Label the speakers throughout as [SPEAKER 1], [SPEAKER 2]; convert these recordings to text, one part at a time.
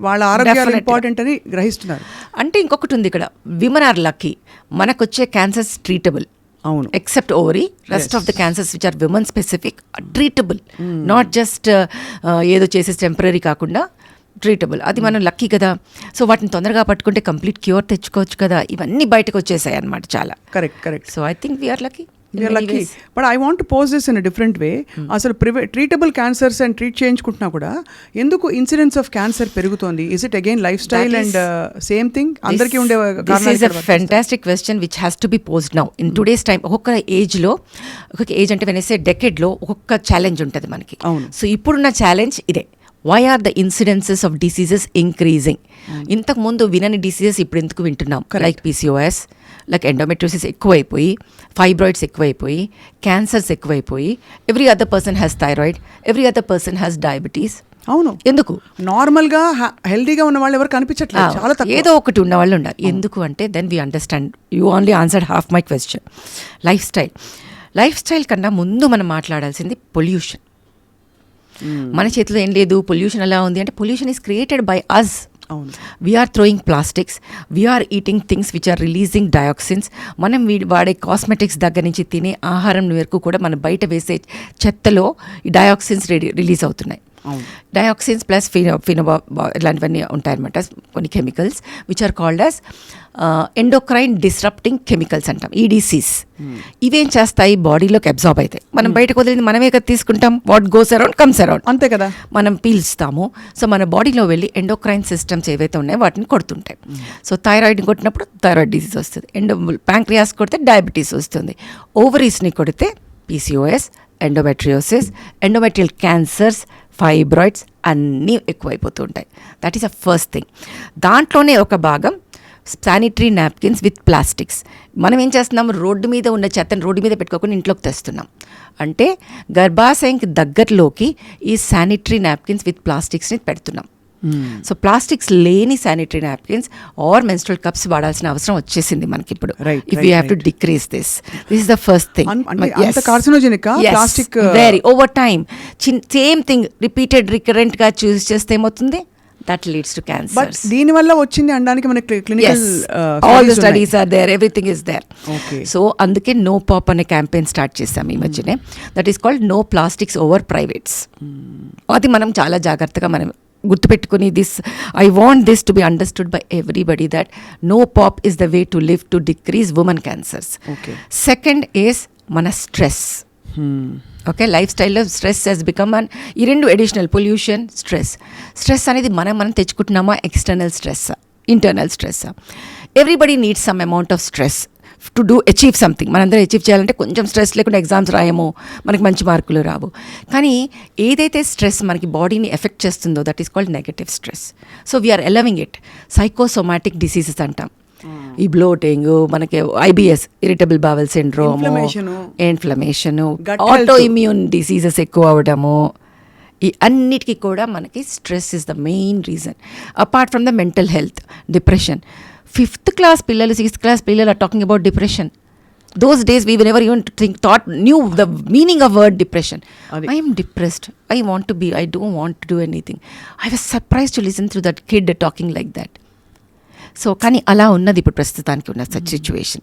[SPEAKER 1] వాళ్ళ ఆరోగ్యాలు ఇంపార్టెంట్ అని గ్రహిస్తున్నారు.
[SPEAKER 2] అంటే ఇంకొకటి ఉంది ఇక్కడ, విమెన్ ఆర్ లక్కీ, మనకు వచ్చే క్యాన్సర్స్ ట్రీటబుల్.
[SPEAKER 1] అవును,
[SPEAKER 2] except ovary, rest of the cancers which are women specific treatable, not just ఏదో చేసేసి టెంపరీ కాకుండా ట్రీటబుల్. అది మనం లక్కీ కదా. సో వాటిని తొందరగా పట్టుకుంటే కంప్లీట్ క్యూర్ తెచ్చుకోవచ్చు కదా. ఇవన్నీ బయటకు వచ్చేసాయి అనమాట చాలా.
[SPEAKER 1] Correct.
[SPEAKER 2] So I think we're lucky.
[SPEAKER 1] But I want pose this in different way. అసలు ట్రీటబుల్ క్యాన్సర్స్ అండ్ ట్రీట్ చేయించుకుంటున్నా కూడా ఎందుకు ఇన్సిడెన్స్ ఆఫ్ క్యాన్సర్ పెరుగుతోంది? Is it again life style and same thing అందరికీ ఉండే?
[SPEAKER 2] This is a fantastic question which has to be posed now in today's time. ఒక్కొక్క ఏజ్లో, ఒక్కొక్క ఏజ్ అంటే వెనేసే డెకెడ్లో ఒక్కొక్క ఛాలెంజ్ ఉంటుంది మనకి. సో ఇప్పుడున్న ఛాలెంజ్ ఇదే. Why are the incidences of diseases increasing? ఇంతకు ముందు వినని డిసీజెస్ ఇప్పుడు ఎందుకు వింటున్నాం? లైక్ PCOS, లైక్ ఎండోమెట్రియోసిస్ ఎక్కువైపోయి, ఫైబ్రాయిడ్స్ ఎక్కువైపోయి, క్యాన్సర్స్ ఎక్కువైపోయి, every other person has thyroid, every other person has diabetes.
[SPEAKER 1] అవును, ఎందుకు? నార్మల్ గా హెల్దీగా ఉన్న వాళ్ళు ఎవరు కనిపించట్లేదు, చాలా తక్కువ.
[SPEAKER 2] ఏదో ఒకటి ఉన్న వాళ్ళు ఉన్నారు. ఎందుకు అంటే then we understand. You only answered half my question. Life style కన్నా ముందు మనం మాట్లాడాల్సింది పొల్యూషన్. మన చేతిలో ఏం లేదు. పొల్యూషన్ ఎలా ఉంది అంటే pollution is created by us. We are throwing plastics, we are eating things which are releasing dioxins. మనం వాడే కాస్మెటిక్స్ దగ్గర నుంచి తినే ఆహారం వరకు కూడా మనం బయట వేసే చెత్తలో ఈ డయాక్సిన్స్ రిలీజ్ అవుతున్నాయి. డయాక్సిన్స్ ప్లస్ ఇలాంటివన్నీ ఉంటాయన్నమాట, కొన్ని chemicals which are called as endocrine disrupting chemicals అంటాం, EDCs. ఇవేం చేస్తాయి? బాడీలోకి అబ్జార్బ్ అవుతాయి. మనం బయటకు వదిలింది మనమే కదా తీసుకుంటాం. What goes around comes around, అంతే కదా. మనం పీల్స్తాము. సో మన బాడీలో వెళ్ళి ఎండోక్రైన్ సిస్టమ్స్ ఏవైతే ఉన్నాయో వాటిని కొడుతుంటాయి. సో థైరాయిడ్ని కొట్టినప్పుడు థైరాయిడ్ డిసీజ్ వస్తుంది. ప్యాంక్రియాస్ కొడితే డయాబెటీస్ వస్తుంది. ఓవరీస్ని కొడితే PCOS, endometriosis, endometrial cancers, fibroids అన్నీ ఎక్కువైపోతూ ఉంటాయి. That is a first thing. దాంట్లోనే ఒక భాగం శానిటరీ నాప్కిన్స్ విత్ ప్లాస్టిక్స్. మనం ఏం చేస్తున్నాం? రోడ్డు మీద ఉన్న చెత్తను రోడ్డు మీద పెట్టుకోకుండా ఇంట్లోకి తెస్తున్నాం. అంటే గర్భాశయంకి దగ్గరలోకి ఈ శానిటరీ నాప్కిన్స్ విత్ ప్లాస్టిక్స్ని పెడుతున్నాం. సో ప్లాస్టిక్స్ లేని sanitary napkins or menstrual cups వాడాల్సిన అవసరం వచ్చేసింది మనకి ఇప్పుడు. If you have to decrease this is the first thing. Very over time same thing recurrent గా చూస్ చేస్తే ఏమవుతుంది? That leads to cancer.
[SPEAKER 1] But దీని వల్ల వచ్చింది అనడానికి మనకి clinical
[SPEAKER 2] all the studies are there, everything is there. Okay. So అందుకే no pop అనే క్యాంపెయిన్ స్టార్ట్ చేసాం ఈ మధ్యనే. That is called no plastics over privates. అది మనం చాలా జాగ్రత్తగా మనం గుర్తుపెట్టుకుని this, I want this to be understood by everybody that no pop is the way to live to decrease women cancers. Second is మన స్ట్రెస్. ఓకే, లైఫ్ స్టైల్లో stress has become an, ఈ రెండు అడిషనల్ పొల్యూషన్, స్ట్రెస్ అనేది మనం తెచ్చుకుంటున్నామా? External stress, internal stress. Everybody needs some amount of stress to achieve something. మనందరం achieve చేయాలంటే కొంచెం స్ట్రెస్ లేకుండా ఎగ్జామ్స్ రాయము, మనకి మంచి మార్కులు రావు. కానీ ఏదైతే స్ట్రెస్ మనకి బాడీని ఎఫెక్ట్ చేస్తుందో that is called negative stress. So we're allowing it. Psychosomatic diseases అంటాం. ఈ బ్లోటింగ్, మనకి IBS, irritable bowel syndrome, inflammation, auto immune diseases ఎక్కువ అవడము, ఈ అన్నిటికీ కూడా మనకి stress is the main reason. Apart from the mental health, depression. 5th class పిల్లలు, 6th class పిల్లలు are talking about depression. Those days we never even knew the meaning of word depression. I am depressed. I don't want to do anything. I was surprised to listen to that kid talking like that. So కానీ అలా ఉన్నది ఇప్పుడు ప్రస్తుతానికి ఉన్న such situation.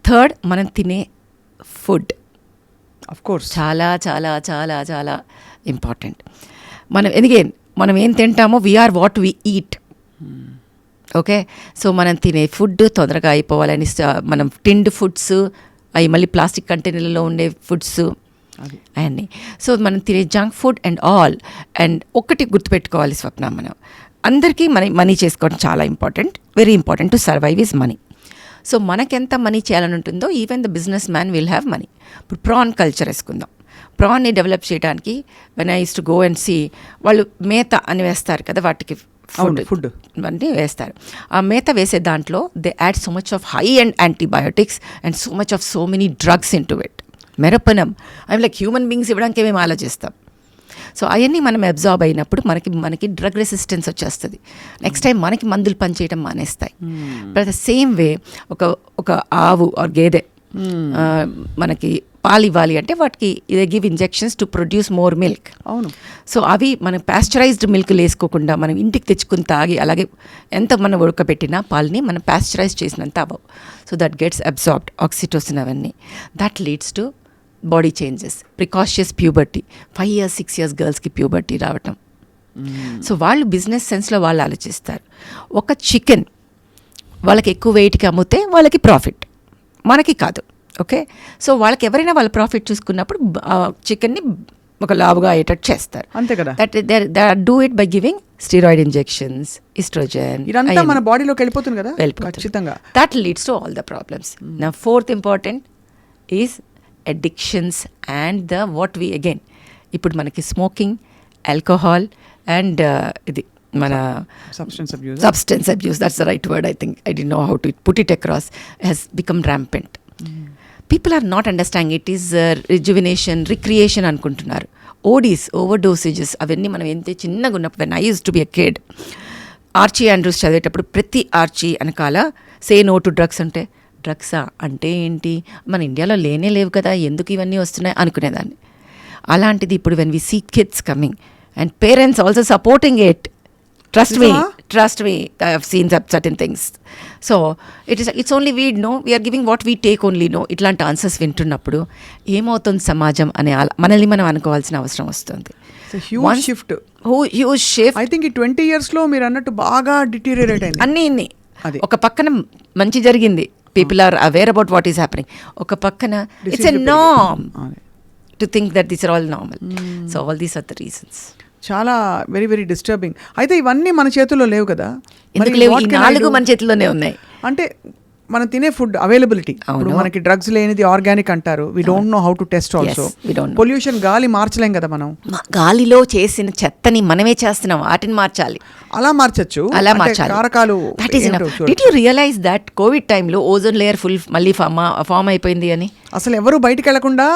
[SPEAKER 2] Third, మనం తినే food of course చాలా చాలా చాలా చాలా ఇంపార్టెంట్. మనం ఏం తింటామో we're what we eat. Okay, so మనం తినే ఫుడ్ తొందరగా అయిపోవాలని మనం టిండ్ ఫుడ్స్, అవి మళ్ళీ ప్లాస్టిక్ కంటైనర్లలో ఉండే ఫుడ్స్ అవన్నీ. సో మనం తినే junk food and all. And ఒకటి గుర్తుపెట్టుకోవాలి స్వప్న, మనం అందరికీ మనీ చేసుకోవడం చాలా important. Very important to survive is money. So మనకెంత మనీ చేయాలని ఉంటుందో even the business man will have money. ఇప్పుడు ప్రాన్ కల్చర్ వేసుకుందాం. ప్రాన్ని డెవలప్ చేయడానికి when I use to go and see, వాళ్ళు మేత అని వేస్తారు కదా, వాటికి ఫుడ్ అన్నీ వేస్తారు. ఆ మేత వేసే దాంట్లో they add so much of high and antibiotics and so much of so many drugs into it. మెరపనం, అవి లైక్ హ్యూమన్ బీయింగ్స్ ఇవ్వడానికి మేము ఆలోచిస్తాం. సో అవన్నీ మనం అబ్జార్బ్ అయినప్పుడు మనకి డ్రగ్ రెసిస్టెన్స్ వచ్చేస్తుంది. నెక్స్ట్ టైం మనకి మందులు పనిచేయడం మానేస్తాయి. బట్ ద సేమ్ వే ఒక ఆవు ఆర్ గేదె మనకి పాలు ఇవ్వాలి అంటే వాటికి they give injections to produce more milk.
[SPEAKER 1] అవును.
[SPEAKER 2] సో అవి మనం పాస్చరైజ్డ్ మిల్క్ వేసుకోకుండా మనం ఇంటికి తెచ్చుకుని తాగి అలాగే ఎంత మనం ఉడకబెట్టినా పాలని మనం పాస్చరైజ్ చేసినంత అవ్వవు. So that gets absorbed oxytocin అవన్నీ. That leads to body changes, precocious puberty. 5 years 6 years గర్ల్స్కి ప్యూబర్టీ రావటం. సో వాళ్ళు బిజినెస్ సెన్స్లో వాళ్ళు ఆలోచిస్తారు. ఒక చికెన్ వాళ్ళకి ఎక్కువ వెయిట్కి అమ్మితే వాళ్ళకి ప్రాఫిట్, మనకి కాదు. ఓకే, సో వాళ్ళకి ఎవరైనా వాళ్ళ ప్రాఫిట్ చూసుకున్నప్పుడు చికెన్ని ఒక లావుగా అయ్యేటట్టు చేస్తారు.
[SPEAKER 1] అంతే కదా.
[SPEAKER 2] That do it by giving steroid injections, oestrogen,
[SPEAKER 1] ఇదంతా మన బాడీలోకి వెళ్ళిపోతుంది కదా. ఖచ్చితంగా.
[SPEAKER 2] That leads to all the problems. నా fourth important is addictions and the what we again ఇప్పుడు మనకి స్మోకింగ్, ఆల్కహాల్ అండ్ ఇది మన substance abuse, that's the right word. I think I didn't know how to put it across, has become rampant. People are not understanding it is rejuvenation, recreation అనుకుంటున్నారు. ODs, overdoses, అవన్నీ మనం ఎంత చిన్నగా ఉన్నప్పుడు, when I used to be a kid, Archie Andrews చదివేటప్పుడు ప్రతి ఆర్చీ వెనకాల say no to drugs అంటే డ్రగ్సా అంటే ఏంటి, మన ఇండియాలో లేనే లేవు కదా, ఎందుకు ఇవన్నీ వస్తున్నాయి అనుకునేదాన్ని. అలాంటిది ఇప్పుడు when we see kids coming and parents also supporting it, trust me, I have seen certain things. So it's only we know, we are giving what we take only. No, ఇట్లాంటి ఆన్సర్స్ వింటున్నప్పుడు ఏమవుతుంది సమాజం అనే మనల్ని మనం అనుకోవాల్సిన అవసరం వస్తుంది.
[SPEAKER 1] Huge shift. I think ఈ 20 years లో మీరు అన్నట్టు బాగా డిటీరియరేట్ అయింది
[SPEAKER 2] అన్ని. ఒక పక్కన మంచి జరిగింది, people are aware about what is happening. ఒక పక్కన it's a norm to think that these are all normal. So all these are the reasons.
[SPEAKER 1] చాలా వెరీ వెరీ డిస్టర్బింగ్. అయితే ఇవన్నీ మన చేతుల్లో లేవు కదా.
[SPEAKER 2] మన చేతిలోనే ఉన్నాయి.
[SPEAKER 1] అంటే మనం తినే ఫుడ్ అవైలబిలిటీ, ఇప్పుడు మనకి డ్రగ్స్ లేనిది ఆర్గానిక్ అంటారు. We don't know how to test also. Pollution, గాలి మార్చలేం కదా మనం.
[SPEAKER 2] గాలిలో చేసిన చెత్తని మనమే చేస్తున్నాం, వాటిని మార్చాలి.
[SPEAKER 1] అలా మార్చచ్చు,
[SPEAKER 2] అలా మార్చాలి.
[SPEAKER 1] కారకాలు.
[SPEAKER 2] Did you realize that covid టైంలో ఓజోన్ లేయర్ ఫుల్ మళ్ళీ ఫామ్ అయిపోయింది అని?
[SPEAKER 1] అసలు ఎవరు బయటికి వెళ్లకుండా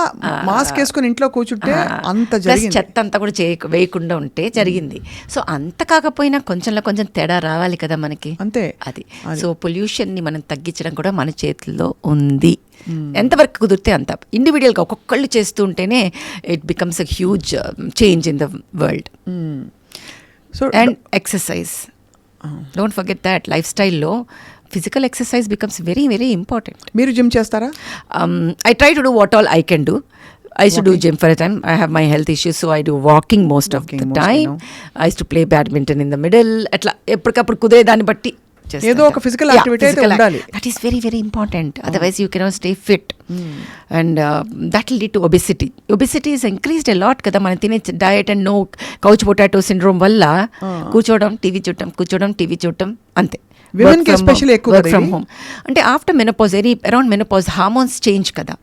[SPEAKER 1] మాస్క్ వేసుకుని ఇంట్లో కూర్చుంటే అంత జరిగింది.
[SPEAKER 2] చెత్త అంతా కూడా వేయకుండా ఉంటే జరిగింది. సో అంత కాకపోయినా కొంచెంలో కొంచెం తేడా రావాలి కదా మనకి.
[SPEAKER 1] అంతే.
[SPEAKER 2] అది సో పొల్యూషన్ ని మనం తగ్గించడం కూడా మన చేతుల్లో ఉంది. ఎంతవరకు కుదిరితే అంత ఇండివిజువల్గా ఒక్కొక్కళ్ళు చేస్తూ ఉంటేనే it becomes a huge change in the world. So and exercise, don't forget that. Life స్టైల్లో physical exercise becomes very very important.
[SPEAKER 1] మీరు జిమ్ చేస్తారా?
[SPEAKER 2] I try to do what all I can do. I used to do gym for a time. I have my health issues, so I do walking most of the time. I used to play badminton in the middle. అట్లా ఎప్పటికప్పుడు కుదిరే దాన్ని బట్టి
[SPEAKER 1] ఏదో ఒక physical activity అయితే ఉండాలి.
[SPEAKER 2] That is very very important. Otherwise you cannot stay fit and that will lead to obesity. Obesity is increased a lot కదా. మనం తినే diet and no couch potato syndrome వల్ల కూర్చోవడం, టీవీ చూడటం అంతే.
[SPEAKER 1] Womenకి especially ఎక్కువ
[SPEAKER 2] వర్క్ ఫ్రమ్ హోమ్. అంటే after menopause, around menopause hormones change కదా.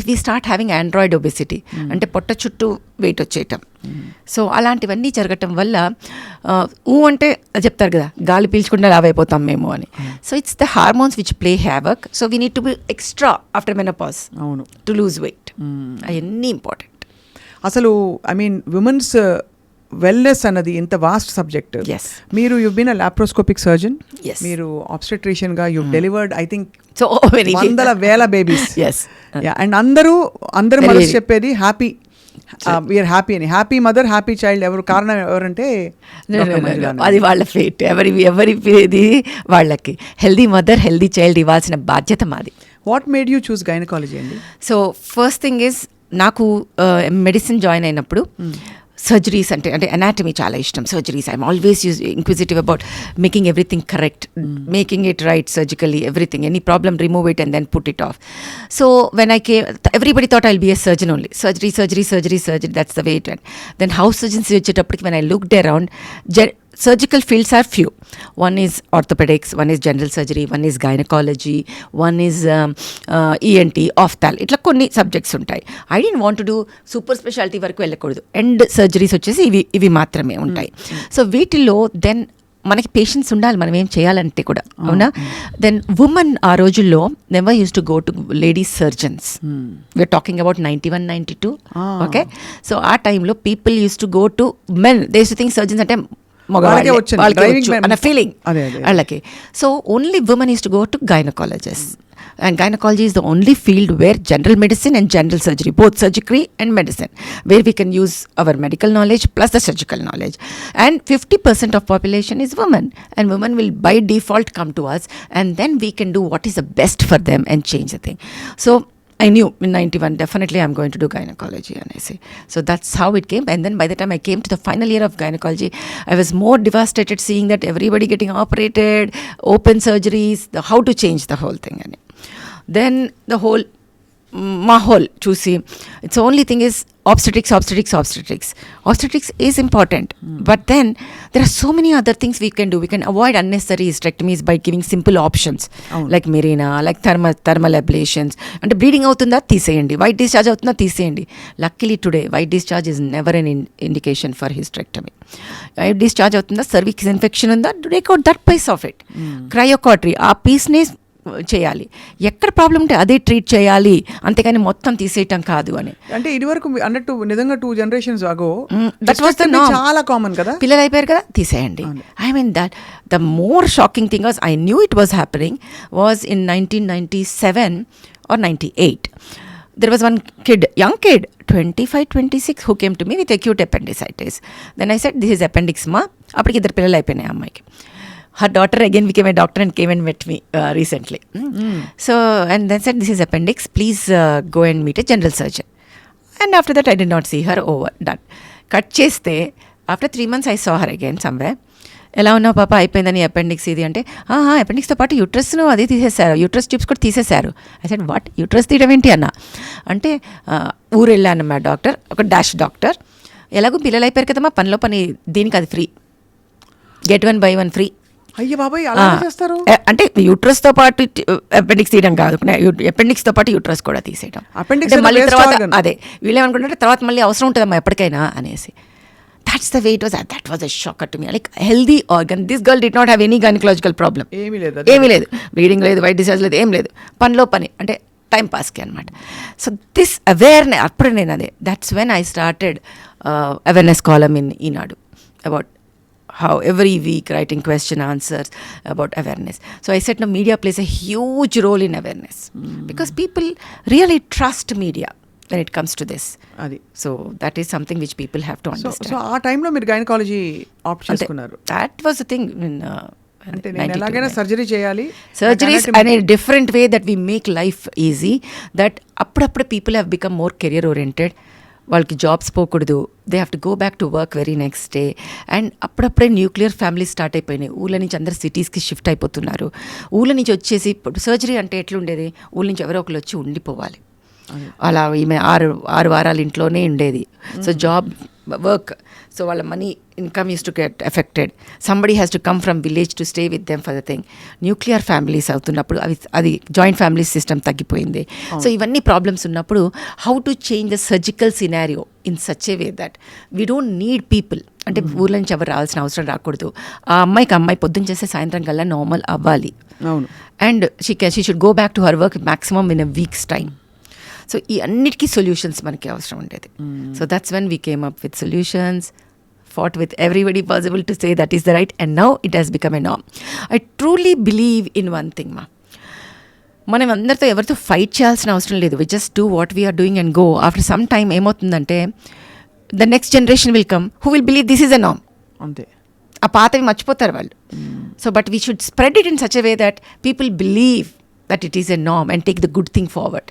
[SPEAKER 2] We start having android obesity, అంటే పొట్ట చుట్టూ వెయిట్ వచ్చేయటం. సో అలాంటివన్నీ జరగటం వల్ల అంటే చెప్తారు కదా, గాలి పీల్చకుండా లావైపోతాం మేము అని. So it's the hormones which play havoc. So we need to be extra after menopause to lose weight. అవన్నీ ఇంపార్టెంట్.
[SPEAKER 1] అసలు ఐ మీన్ విమెన్స్ వెల్నెస్ అన్నది ఇంత వాస్ట్ సబ్జెక్ట్. మీరు you been a laparoscopic surgeon, మీరు ఆబ్స్టెట్రిషియన్ గా you delivered I think వేల babies. And అందరూ mothers చెప్పేది హ్యాపీ, వీఆర్ హ్యాపీ అని. Happy mother, happy child. ఎవరు కారణం ఎవరంటే
[SPEAKER 2] అది వాళ్ళ ఫేట్. ఎవరి వాళ్ళకి హెల్దీ మదర్, హెల్దీ చైల్డ్ ఇవ్వాల్సిన బాధ్యత మాది.
[SPEAKER 1] What made you choose gynaecology అండి?
[SPEAKER 2] సో ఫస్ట్ థింగ్ ఈజ్, నాకు మెడిసిన్ జాయిన్ అయినప్పుడు సర్జరీస్ అంటే అనాటమీ చాలా ఇష్టం. Surgeries I'm always inquisitive about making everything correct, making it right surgically, everything. Any problem remove it and then put it off. So when I came, everybody thought I'll be a surgeon only. Surgery, that's the way it went. Then house surgeons వచ్చేటప్పటికి when I looked around, surgical fields are few. One is orthopedics, one is general surgery, one is gynecology, one is ENT, ophthalm. ఇట్లా కొన్ని subjects ఉంటాయి. I don't want to do super speciality వరకు వెళ్ళకూడదు. End surgeries వచ్చేసి ఇవి మాత్రమే ఉంటాయి. So వీటిల్లో దెన్ మనకి పేషెన్స్ ఉండాలి, మనం ఏం చేయాలంటే కూడా, అవునా? దెన్ ఉమెన్ ఆ రోజుల్లో never use to go to ladies surgeons. We're talking about 91, 92. Okay, so ఆ టైంలో people use to go to men. They use to think surgeons అంటే
[SPEAKER 1] వాళ్ళకే వచ్చింది.
[SPEAKER 2] అన్న ఫీలింగ్
[SPEAKER 1] అదే.
[SPEAKER 2] వాళ్ళకి. So only women is to go to gynaecologist. And gynecology is the only field where general medicine and general surgery, both surgery and medicine, where we can use our medical knowledge plus the surgical knowledge. And 50% of population is women, and women will by default come to us, and then we can do what is the best for them and change the thing. So I knew in 91 definitely I'm going to do gynecology, and I say, so that's how it came. And then by the time I came to the final year of gynecology, I was more devastated seeing that everybody getting operated, open surgeries, how to change the whole thing. And then the whole mahol చూసి it's only thing is obstetrics is important, but then there are so many other things we can do. We can avoid unnecessary hysterectomies by giving simple options like Mirena, like thermal ablations. అంటే bleeding అవుతుందా తీసేయండి, white discharge అవుతుందా తీసేయండి. Luckily today white discharge is never an indication for hysterectomy. White discharge అవుతుందా, cervix infection ఉందా, take out that piece of it. Cryocautery ఆ పీస్ని చేయాలి, ఎక్కడ ప్రాబ్లం ఉంటే అదే ట్రీట్ చేయాలి, అంతేకాని మొత్తం తీసేయటం కాదు అని.
[SPEAKER 1] అంటే ఇది వరకు అన్నట్టు నిజంగా 2 generations ago
[SPEAKER 2] that was the norm.
[SPEAKER 1] చాలా కామన్ కదా,
[SPEAKER 2] పిల్లలు అయిపోయారు కదా తీసేయండి. I mean that the more shocking thing was, I knew it was happening, was in 1997 or 98. There was one kid, young kid, 25-26, who came to me with acute appendicitis. Then I said, this is appendix ma. అప్పటికి 2 పిల్లలు అయిపోయినాయి అమ్మాయికి. Her daughter again became a doctor and came and met me recently. So, and then said, this is appendix, please go and meet a general surgeon. And after that, I did not see her, over, done. Cut cheste, after 3 months, I saw her again somewhere. ఎలా ఉన్నావు పాప, అయిపోయిందని appendix ఇది అంటే, అపెండిక్స్తో పాటు యూట్రస్ను అది తీసేశారు, uterus tubes కూడా తీసేశారు. ఐ సెడ్ వాట్, యూట్రస్ తీయడం ఏంటి అన్న అంటే, ఊరు వెళ్ళాను మా డాక్టర్, ఒక డాష్ డాక్టర్, ఎలాగో పిల్లలు అయిపోయారు కదమ్మా, పనిలో పని, దీనికి అది ఫ్రీ, get 1 buy 1 ఫ్రీ.
[SPEAKER 1] అయ్యో బాబాయ్ అలా చేస్తారు
[SPEAKER 2] అంటే యూట్రస్తో పాటు అపెండిక్స్ తీయడం కాదు, అపెండిక్స్తో పాటు యూట్రస్ కూడా తీసేయడం. మళ్ళీ తర్వాత అదే వీళ్ళేమనుకుంటారంటే తర్వాత మళ్ళీ అవసరం ఉంటుందమ్మా ఎప్పటికైనా అనేసి. That's the way it was. That was a shocker to me. Like healthy organ. This girl did not have any gynecological problem. ఏమీ లేదు, బ్లీడింగ్ లేదు, వైట్ డిశ్చార్జ్ లేదు, ఏం లేదు, పనిలో పని అంటే టైం పాస్కి అనమాట. సో దిస్ అవేర్నెస్ అప్పుడు నేను అదే, that's when I started awareness column in Eenadu about how every week writing question answers about awareness. So I said, no, media plays a huge role in awareness because people really trust media when it comes to this. Adi. So that is something which people have to understand.
[SPEAKER 1] So ఆ టైంలో మీరు gynaecology opt చేసుకున్నారు.
[SPEAKER 2] That was the thing.
[SPEAKER 1] అంటే నేను ఎలాగైనా surgery చేయాలి,
[SPEAKER 2] surgeries అనే different way that we make life easy, that అప్పుడప్పుడు people have become more career oriented. వాళ్ళకి జాబ్స్ పోకూడదు, they have to go back to work very next day. And అప్పుడప్పుడే nuclear families start అయిపోయినాయి, ఊళ్ళ నుంచి అందరు సిటీస్కి షిఫ్ట్ అయిపోతున్నారు. ఊళ్ళ నుంచి వచ్చేసి ఇప్పుడు సర్జరీ అంటే ఎట్లుండేది, ఊళ్ళ నుంచి ఎవరో ఒకరు వచ్చి ఉండిపోవాలి, అలా ఈమె 6 వారాలు ఇంట్లోనే ఉండేది. సో జాబ్ వర్క్, సో వాళ్ళ money income use to get affected. Somebody has to come from village to stay with them for the thing. Nuclear families అవుతున్నప్పుడు అది జాయింట్ ఫ్యామిలీ సిస్టమ్ తగ్గిపోయింది. సో ఇవన్నీ ప్రాబ్లమ్స్ ఉన్నప్పుడు how to change the surgical scenario in such a way that we don't need people. అంటే ఊళ్ళ నుంచి ఎవరు రావాల్సిన అవసరం రాకూడదు. ఆ అమ్మాయి పొద్దున్న చేస్తే సాయంత్రం కల్లా నార్మల్ అవ్వాలి. And she should go back to her work maximum in a weeks time. So ఈ అన్నిటికీ సొల్యూషన్స్ మనకి అవసరం ఉండేది. So that's when we came up with solutions, fought with everybody possible to say that is the right, and now it has become a norm. I truly believe in one thing, ma. మనం అందరితో ఎవరితో fight చేయాల్సిన అవసరం లేదు. We just do what we're doing and go. After some time ఏమవుతుందంటే the next generation will come who will believe this is a నామ్.
[SPEAKER 1] అంతే,
[SPEAKER 2] ఆ పాతవి మర్చిపోతారు వాళ్ళు. So but we should spread it in such a way that people believe that it is a నామ్ and take the good thing forward.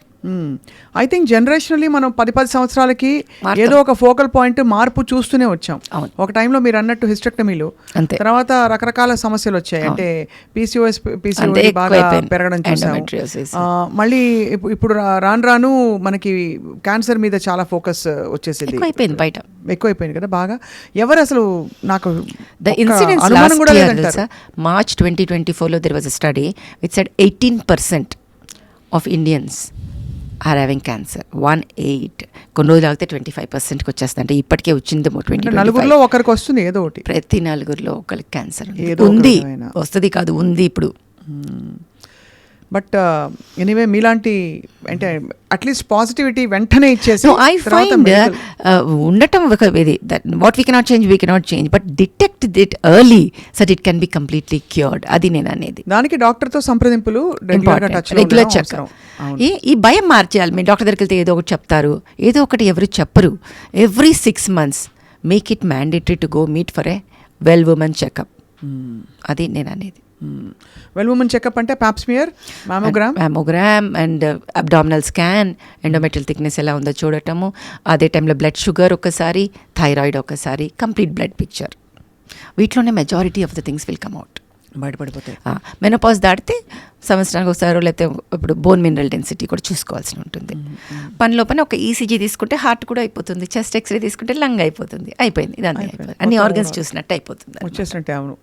[SPEAKER 1] I think జనరేషనల్లీ మనం 10 సంవత్సరాలకి ఏదో ఒక ఫోకల్ పాయింట్ మార్పు చూస్తూనే వచ్చాం. ఒక టైంలో మీరు అన్నట్టు హిస్టెక్టమీలు, తర్వాత రకరకాల సమస్యలు వచ్చాయి. అంటే పీసీఓఎస్ బాగా పెరగడం చూసాం. మళ్ళీ ఇప్పుడు రాను మనకి క్యాన్సర్ మీద చాలా ఫోకస్ వచ్చేసింది,
[SPEAKER 2] బయట
[SPEAKER 1] ఎక్కువైపోయింది కదా బాగా. ఎవరు అసలు నాకు
[SPEAKER 2] అనుమానం కూడా లేదంటారు. March 2024లో there was a study which said 18% of Indians are having cancer. 18 కొన్ని రోజులు ఆగితే 25%కి వచ్చేస్తుంది. అంటే ఇప్పటికే వచ్చిందేమో
[SPEAKER 1] 20. ఒకరికి వస్తుంది ఏదో ఒకటి,
[SPEAKER 2] ప్రతి 4 ఒకరికి క్యాన్సర్ ఉంది, వస్తుంది కాదు ఉంది ఇప్పుడు.
[SPEAKER 1] బట్ ఎనీవే మీలాంటి అంటే అట్లీస్ట్ పాజిటివిటీ వెంటనే ఇచ్చేసి
[SPEAKER 2] సో ఐ ఫైండ్ ఉండటం ఒక ఇది what we cannot change but detect it early so it can be completely cured. అది నేను అనేది.
[SPEAKER 1] దానికి డాక్టర్తో సంప్రదింపులు
[SPEAKER 2] రెగ్యులర్ చెకప్. ఈ భయం మార్చేయాలి. మీ డాక్టర్ దగ్గరికి వెళ్తే ఏదో ఒకటి చెప్తారు, ఏదో ఒకటి ఎవరు చెప్పరు. Every 6 months make it mandatory to go meet for a well women checkup. అది నేను అనేది.
[SPEAKER 1] వెల్ ఉమెన్ చెకప్ అంటే pap smear,
[SPEAKER 2] mammogram and abdominal scan, endometrial thickness ఎలా ఉందో చూడటము, అదే టైంలో బ్లడ్ షుగర్ ఒకసారి, థైరాయిడ్ ఒకసారి, కంప్లీట్ బ్లడ్ పిక్చర్. వీటిలోనే majority of the things will come out,
[SPEAKER 1] బయటపడిపోతాయి.
[SPEAKER 2] మెనోపాజ్ దాటితే సంవత్సరానికి ఒకసారి, లేకపోతే ఇప్పుడు బోన్ మినరల్ డెన్సిటీ కూడా చూసుకోవాల్సి ఉంటుంది. పనిలో పని ఒక ఈసీజీ తీసుకుంటే హార్ట్ కూడా అయిపోతుంది, చెస్ట్ ఎక్స్రే తీసుకుంటే లంగ్ అయిపోతుంది, అయిపోయింది. ఇదంతా అయిపోయింది, అన్ని ఆర్గన్స్ చూసినట్టు అయిపోతుంది,
[SPEAKER 1] వచ్చేసినట్టే. అవును.